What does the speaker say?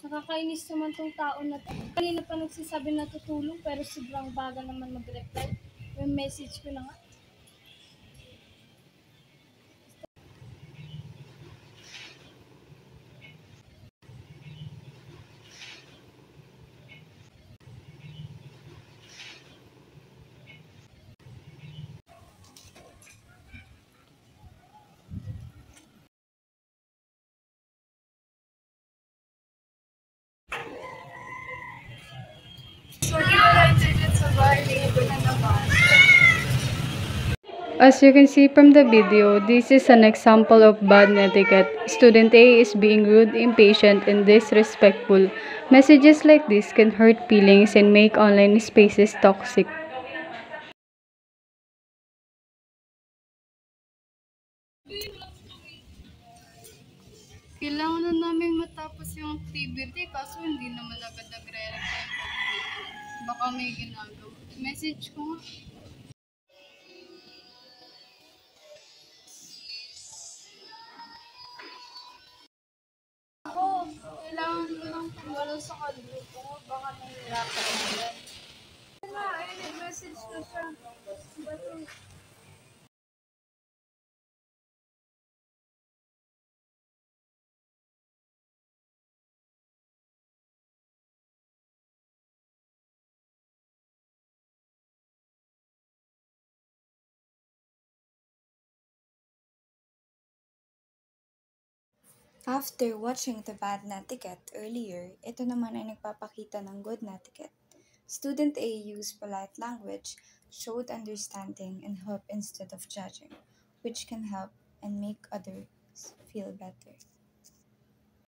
Nakakainis naman tong tao na 'to. Kanina pa nagsasabi na tutulong pero sobrang bagal naman mag-reply. Yung message ko na nga. As you can see from the video, this is an example of bad etiquette. Student A is being rude, impatient, and disrespectful. Messages like this can hurt feelings and make online spaces toxic. Kailangan na namin matapos yung activity kaso hindi naman agad nagre-reply. Baka may ginagawa. Message ko nga. Ako, kailangan ko lang tumalo sa kanila ko. Baka nahihirapan na yan. Ay, nag-message na siya. Bato. After watching the bad netiquette earlier, ito naman ay nagpapakita ng good netiquette. Student A used polite language, showed understanding, and helped instead of judging, which can help and make others feel better.